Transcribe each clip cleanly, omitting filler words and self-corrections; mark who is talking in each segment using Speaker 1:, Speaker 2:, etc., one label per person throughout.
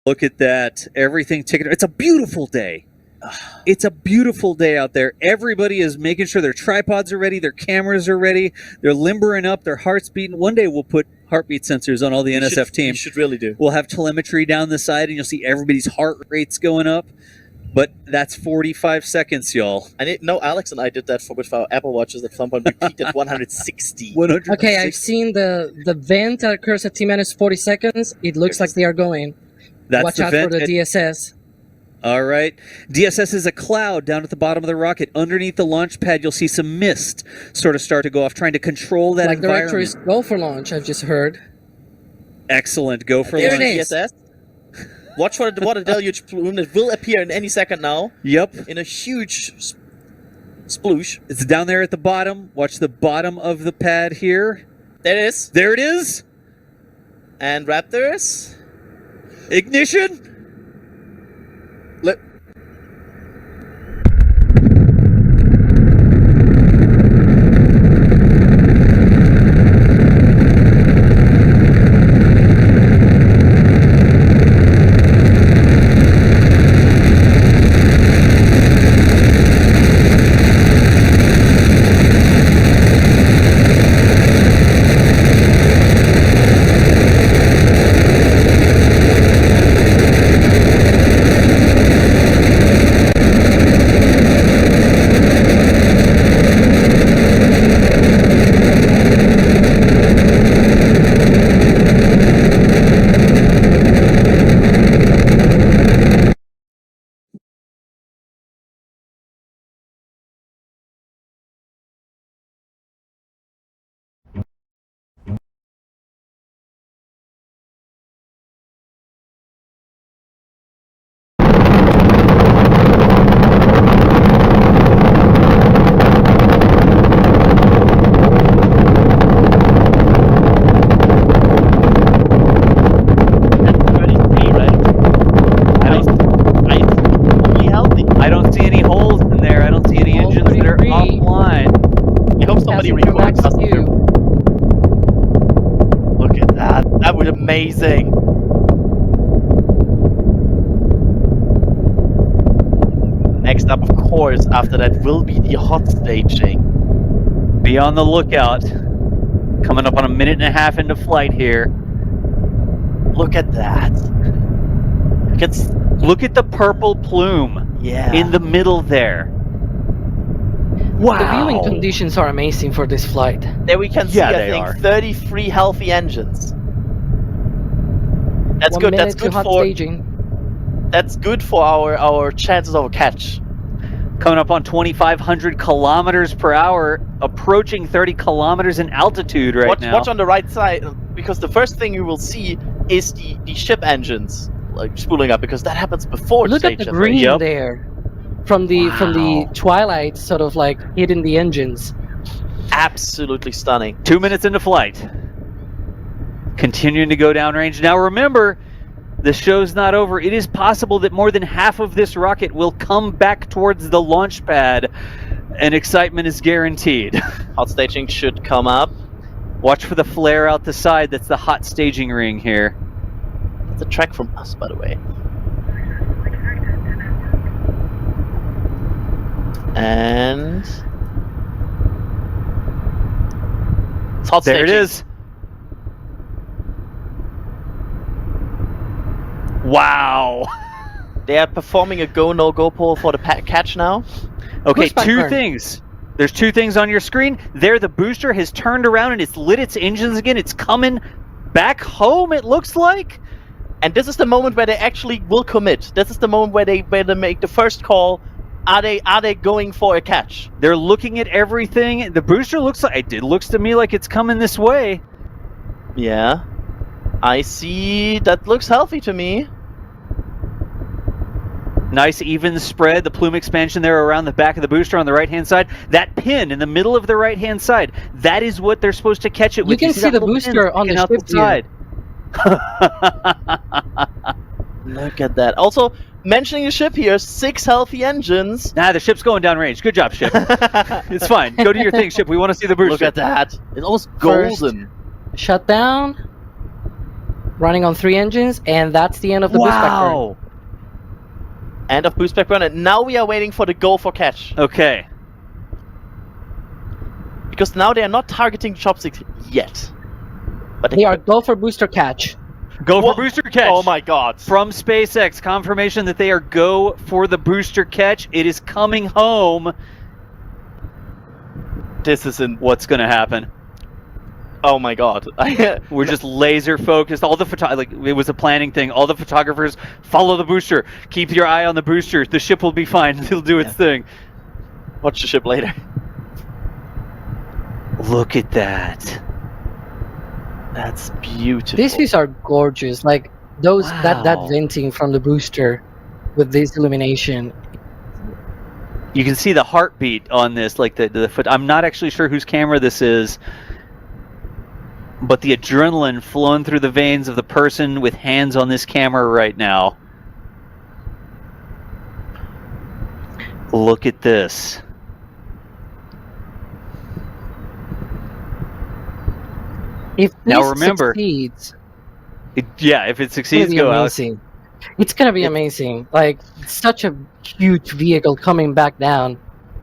Speaker 1: Look at that. Everything ticking. It's a beautiful day. It's a beautiful day out there. Everybody is making sure their tripods are ready, their cameras are ready, they're limbering up, their heart's beating. One day we'll put heartbeat sensors on all the NSF team.
Speaker 2: You should really do.
Speaker 1: We'll have telemetry down the side, and you'll see everybody's heart rates going up. But that's 45 seconds, y'all.
Speaker 2: Alex and I did that with our Apple Watches at some point. We peaked at 160.
Speaker 1: 160.
Speaker 3: Okay, I've seen the vent that occurs at T-minus 40 seconds. It looks like they are going.
Speaker 1: That's
Speaker 3: Watch
Speaker 1: the
Speaker 3: out
Speaker 1: vent
Speaker 3: for the DSS.
Speaker 1: All right. DSS is a cloud down at the bottom of the rocket. Underneath the launch pad, you'll see some mist sort of start to go off, trying to control that environment.
Speaker 3: The directories go for launch, I've just heard.
Speaker 1: Excellent. Go for
Speaker 3: There
Speaker 1: launch.
Speaker 3: it is.
Speaker 2: DSS. Watch for the water deluge plume that will appear in any second now.
Speaker 1: Yep.
Speaker 2: In a huge sploosh.
Speaker 1: It's down there at the bottom. Watch the bottom of the pad here.
Speaker 2: There it is.
Speaker 1: There it is.
Speaker 2: And Raptors.
Speaker 1: Ignition.
Speaker 2: Look.
Speaker 1: I don't see any holes in there. I don't see any engines that are offline.
Speaker 2: I hope somebody records us. Look at that. That was amazing. Next up, of course, after that will be the hot staging.
Speaker 1: Be on the lookout. Coming up on a minute and a half into flight here.
Speaker 2: Look at that.
Speaker 1: Look at the purple plume.
Speaker 2: Yeah.
Speaker 1: In the middle there. Wow.
Speaker 3: The viewing conditions are amazing for this flight.
Speaker 2: There we can see, I
Speaker 1: they
Speaker 2: think,
Speaker 1: are.
Speaker 2: 33 healthy engines. That's
Speaker 3: 1
Speaker 2: good.
Speaker 3: minute
Speaker 2: That's
Speaker 3: to
Speaker 2: good
Speaker 3: hot
Speaker 2: for
Speaker 3: staging.
Speaker 2: that's good for our chances of a catch.
Speaker 1: Coming up on 2,500 kilometers per hour, approaching 30 kilometers in altitude now.
Speaker 2: Watch on the right side, because the first thing you will see is the ship engines like spooling up, because that happens before
Speaker 3: Look at the green
Speaker 1: Yep.
Speaker 3: there. From the twilight, sort of like hitting the engines.
Speaker 2: Absolutely stunning.
Speaker 1: 2 minutes into flight. Continuing to go downrange. Now remember, the show's not over. It is possible that more than half of this rocket will come back towards the launch pad, and excitement is guaranteed.
Speaker 2: Hot staging should come up.
Speaker 1: Watch for the flare out the side. That's the hot staging ring here.
Speaker 2: It's a track from us, by the way. And it's hot
Speaker 1: There
Speaker 2: staging.
Speaker 1: it is. Wow.
Speaker 2: They are performing a go no go poll for the catch now.
Speaker 1: Okay,
Speaker 3: Pushback
Speaker 1: two
Speaker 3: burn.
Speaker 1: things. There's two things on your screen. There, the booster has turned around and it's lit its engines again. It's coming back home, it looks like.
Speaker 2: And this is the moment where they actually will commit. This is the moment where they make the first call. Are they going for a catch?
Speaker 1: They're looking at everything. The booster looks like it looks to me like it's coming this way.
Speaker 2: Yeah. I see. That looks healthy to me.
Speaker 1: Nice even spread. The plume expansion there around the back of the booster on the right-hand side. That pin in the middle of the right-hand side. That is what they're supposed to catch it with.
Speaker 3: You can see
Speaker 1: that
Speaker 3: the
Speaker 1: little
Speaker 3: booster
Speaker 1: pin
Speaker 3: on the
Speaker 1: sticking out
Speaker 3: ship
Speaker 2: Look at that. Also, mentioning the ship here, 6 healthy engines.
Speaker 1: Nah, the ship's going downrange. Good job, ship. It's fine. Go do your thing, ship. We want to see the booster.
Speaker 2: Look at that. It's almost
Speaker 3: First.
Speaker 2: golden.
Speaker 3: Shut down. running on 3 engines, and that's the end of the boost back burn.
Speaker 1: Wow.
Speaker 2: End of boost back burn, and now we are waiting for the go for catch.
Speaker 1: Okay.
Speaker 2: Because now they are not targeting chopsticks yet. But
Speaker 3: They are go for booster catch.
Speaker 1: Go
Speaker 2: Whoa.
Speaker 1: for booster catch.
Speaker 2: Oh my god.
Speaker 1: From SpaceX, confirmation that they are go for the booster catch. It is coming home.
Speaker 2: This isn't.
Speaker 1: What's going to happen?
Speaker 2: Oh my god.
Speaker 1: We're just laser focused. All the it was a planning thing. All the photographers follow the booster. Keep your eye on the booster. The ship will be fine. It'll do its thing.
Speaker 2: Watch the ship later.
Speaker 1: Look at that.
Speaker 2: That's beautiful.
Speaker 3: These views are gorgeous. Like those that
Speaker 1: Wow.
Speaker 3: venting from the booster with this illumination.
Speaker 1: You can see the heartbeat on this. Like the foot. I'm not actually sure whose camera this is, but the adrenaline flowing through the veins of the person with hands on this camera right now. Look at this.
Speaker 3: If this
Speaker 1: Now remember-
Speaker 3: succeeds,
Speaker 1: Yeah, if it
Speaker 3: it's
Speaker 1: succeeds,
Speaker 3: gonna be
Speaker 1: go out.
Speaker 3: amazing. It's gonna be amazing. Like such a huge vehicle coming back down.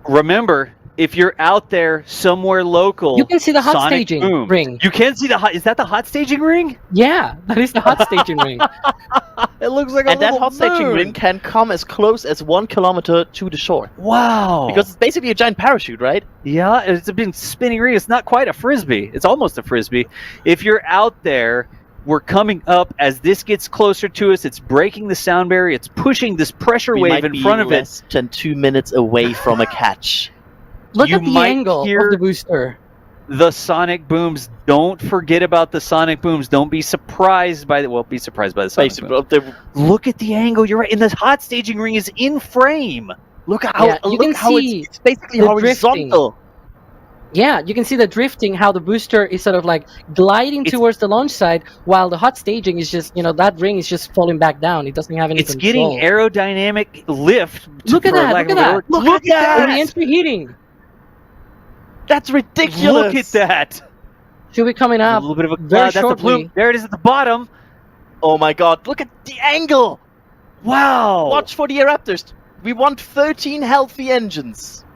Speaker 1: Remember, if you're out there somewhere local,
Speaker 3: You can see the hot
Speaker 1: sonic
Speaker 3: staging
Speaker 1: booms.
Speaker 3: ring.
Speaker 1: You can see the hot. Is that the hot staging ring?
Speaker 3: Yeah, that is the hot staging ring.
Speaker 1: It looks like a
Speaker 2: And that
Speaker 1: little
Speaker 2: hot staging
Speaker 1: moon.
Speaker 2: ring can come as close as 1 kilometer to the shore.
Speaker 1: Wow.
Speaker 2: Because it's basically a giant parachute, right?
Speaker 1: yeah, it's been spinning ring. It's not quite a frisbee. It's almost a frisbee. If you're out there, we're coming up as this gets closer to us. It's breaking the sound barrier. It's pushing this pressure
Speaker 2: We
Speaker 1: wave
Speaker 2: might
Speaker 1: in
Speaker 2: be
Speaker 1: front of it.
Speaker 2: less than 2 minutes away from a catch.
Speaker 3: Look
Speaker 1: You
Speaker 3: at the
Speaker 1: might
Speaker 3: angle
Speaker 1: hear-
Speaker 3: of the booster.
Speaker 1: The sonic booms. Don't forget about the sonic booms. Don't be surprised by the. Well, be surprised by the sonic booms.
Speaker 2: Basically,
Speaker 1: Look at the angle. You're right. And the hot staging ring is in frame.
Speaker 2: look how
Speaker 3: Yeah, you can see
Speaker 2: it's basically
Speaker 3: the
Speaker 2: horizontal.
Speaker 3: Yeah, you can see the drifting, how the booster is sort of like gliding
Speaker 1: It's-
Speaker 3: towards the launch side, while the hot staging is just, that ring is just falling back down. It doesn't have any
Speaker 1: It's
Speaker 3: control.
Speaker 1: getting aerodynamic lift.
Speaker 3: Look at
Speaker 1: for
Speaker 3: that,
Speaker 1: lack
Speaker 3: look
Speaker 1: of
Speaker 3: at
Speaker 1: a better
Speaker 3: that.
Speaker 1: word.
Speaker 2: Look at that!
Speaker 3: And the entry heating
Speaker 2: That's ridiculous.
Speaker 1: Look at that.
Speaker 3: should be coming
Speaker 1: A
Speaker 3: up
Speaker 1: little bit of a
Speaker 3: very
Speaker 1: cloud. That's the
Speaker 3: shortly.
Speaker 1: plume. There it is at the bottom.
Speaker 2: Oh my god, look at the angle!
Speaker 1: Wow.
Speaker 2: Watch for the Raptors. We want 13 healthy engines.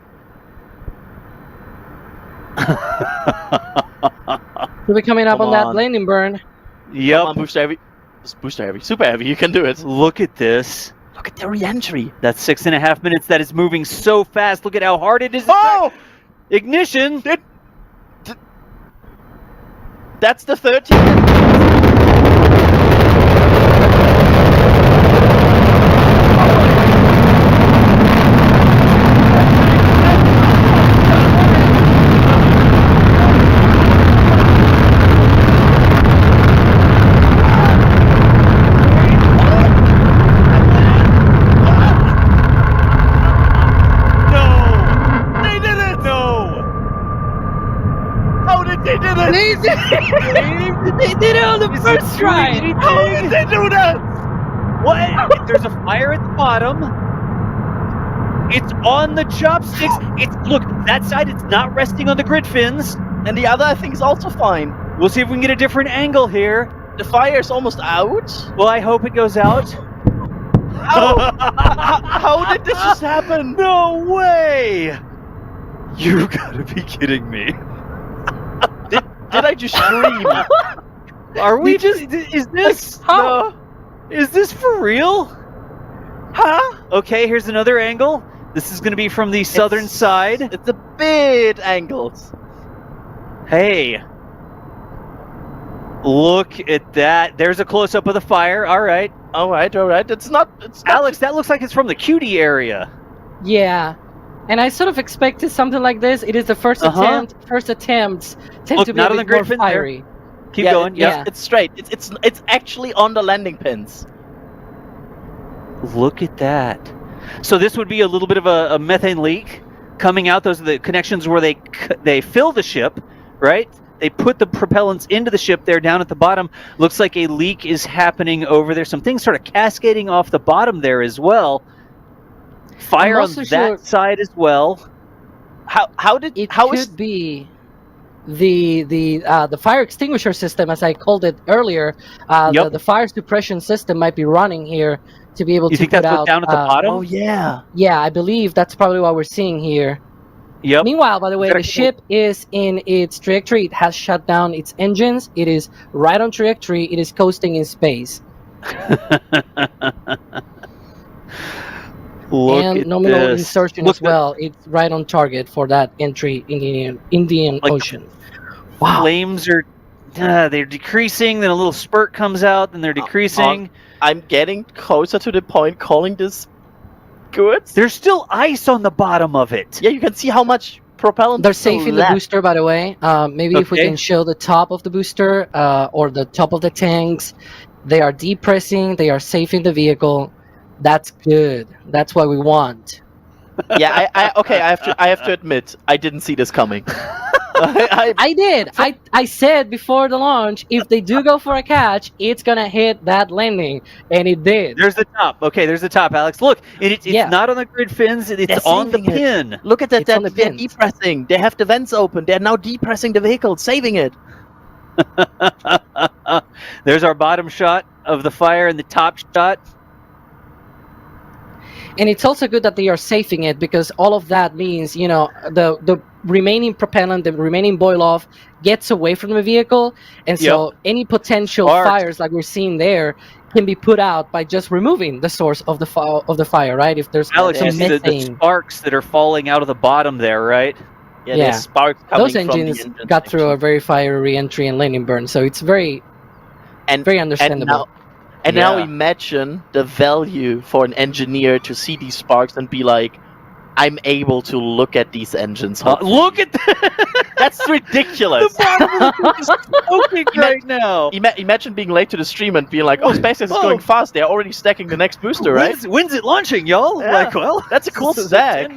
Speaker 3: Should be coming up
Speaker 2: Come
Speaker 3: on that
Speaker 2: on.
Speaker 3: landing burn.
Speaker 2: Come
Speaker 1: Yep.
Speaker 2: on, booster heavy. Just booster heavy. Super heavy, you can do it.
Speaker 1: Look at this.
Speaker 2: Look at the re-entry.
Speaker 1: That's 6.5 minutes. That is moving so fast. Look at how hard it is.
Speaker 2: Oh!
Speaker 1: Ignition.
Speaker 2: That's the 13.
Speaker 1: No.
Speaker 2: They did it!
Speaker 1: No.
Speaker 2: How did they do it?
Speaker 3: They did it on the first try.
Speaker 2: How did they do that?
Speaker 1: What? There's a fire at the bottom. It's on the chopsticks. It's look that side. It's not resting on the grid fins.
Speaker 2: And the other, I think, is also fine.
Speaker 1: We'll see if we can get a different angle here.
Speaker 2: The fire is almost out.
Speaker 1: Well, I hope it goes out.
Speaker 2: How did this just happen?
Speaker 1: No way! You gotta be kidding me.
Speaker 2: Did I just scream?
Speaker 1: Are we just? Is this?
Speaker 3: How?
Speaker 1: Is this for real?
Speaker 2: Huh?
Speaker 1: Okay, here's another angle. This is gonna be from the southern side.
Speaker 2: It's a bit angled.
Speaker 1: Hey. Look at that. There's a close up of the fire. All right.
Speaker 2: All right. It's not.
Speaker 1: Alex, that looks like it's from the cutie area.
Speaker 3: Yeah. And I sort of expected something like this. It is the first attempt. First attempts tend
Speaker 1: Look,
Speaker 3: to be
Speaker 1: not
Speaker 3: a
Speaker 1: on the
Speaker 3: bit more
Speaker 1: grid fin there.
Speaker 3: fiery.
Speaker 1: Keep going.
Speaker 3: yeah.
Speaker 1: Yep.
Speaker 2: It's straight. It's actually on the landing pins.
Speaker 1: Look at that. So this would be a little bit of a methane leak coming out. Those are the connections where they fill the ship, right? They put the propellants into the ship there down at the bottom. Looks like a leak is happening over there. Some things sort of cascading off the bottom there as well. Fire
Speaker 3: I'm
Speaker 1: on
Speaker 3: also
Speaker 1: that
Speaker 3: sure-
Speaker 1: side as well.
Speaker 2: How did
Speaker 3: It
Speaker 2: how
Speaker 3: could
Speaker 2: is
Speaker 3: be. the fire extinguisher system, as I called it earlier,
Speaker 1: Yep.
Speaker 3: the fire suppression system might be running here to be able
Speaker 1: You
Speaker 3: to
Speaker 1: think
Speaker 3: put
Speaker 1: that's
Speaker 3: out.
Speaker 1: what's down at the bottom?
Speaker 2: Oh yeah.
Speaker 3: Yeah, I believe that's probably what we're seeing here.
Speaker 1: Yep.
Speaker 3: Meanwhile, by the way,
Speaker 1: Got a
Speaker 3: the
Speaker 1: couple-
Speaker 3: ship is in its trajectory. It has shut down its engines. It is right on trajectory. It is coasting in space.
Speaker 1: Look
Speaker 3: And
Speaker 1: at
Speaker 3: nominal
Speaker 1: this.
Speaker 3: insertion
Speaker 1: Look,
Speaker 3: as well. It's right on target for that entry in Indian
Speaker 1: Like,
Speaker 3: Ocean. Wow.
Speaker 1: Flames are they're decreasing, then a little spurt comes out, then they're decreasing.
Speaker 2: I'm getting closer to the point calling this good.
Speaker 1: There's still ice on the bottom of it.
Speaker 2: Yeah, you can see how much propellant
Speaker 3: They're
Speaker 2: is still
Speaker 3: safe in the
Speaker 2: left.
Speaker 3: booster, by the way. Maybe if we
Speaker 1: Okay.
Speaker 3: can show the top of the booster or the top of the tanks. They are depressing. They are safe in the vehicle. That's good. That's what we want.
Speaker 2: Yeah, I have to admit, I didn't see this coming.
Speaker 3: I did. I said before the launch, if they do go for a catch, it's gonna hit that landing, and it did.
Speaker 1: There's the top. Okay, there's the top, Alex. Look, it's
Speaker 3: Yeah.
Speaker 1: not on the grid fins. It's
Speaker 2: They're
Speaker 1: on the
Speaker 2: saving it.
Speaker 1: pin.
Speaker 2: Look at that,
Speaker 3: It's on the
Speaker 2: they're
Speaker 3: pins.
Speaker 2: depressing. They have the vents open. They're now depressing the vehicle, saving it.
Speaker 1: There's our bottom shot of the fire and the top shot.
Speaker 3: And it's also good that they are safing it, because all of that means, the remaining propellant, the remaining boil off gets away from the vehicle, and so any potential
Speaker 1: Sparks.
Speaker 3: fires like we're seeing there can be put out by just removing the source of the fire, right? If there's
Speaker 1: Alex,
Speaker 3: some
Speaker 1: you see the
Speaker 3: methane.
Speaker 1: sparks that are falling out of the bottom there, right?
Speaker 2: Yeah,
Speaker 3: Yeah.
Speaker 2: there's sparks coming
Speaker 3: Those
Speaker 2: from the
Speaker 3: engines
Speaker 2: engine
Speaker 3: got through a
Speaker 2: section.
Speaker 3: very fiery re-entry and landing burn, so it's very
Speaker 2: and
Speaker 3: understandable.
Speaker 2: And now
Speaker 1: Yeah.
Speaker 2: imagine the value for an engineer to see these sparks and be like, I'm able to look at these engines.
Speaker 1: Look at that!
Speaker 2: That's ridiculous.
Speaker 1: The bottom of the thing is smoking right now.
Speaker 2: Imagine being late to the stream and being like, oh, SpaceX is
Speaker 1: Whoa.
Speaker 2: going fast. They're already stacking the next booster, right?
Speaker 1: When's it launching, y'all?
Speaker 2: Yeah.
Speaker 1: Like, well,
Speaker 2: That's a cool
Speaker 1: this is
Speaker 2: stack.
Speaker 1: 10 minutes.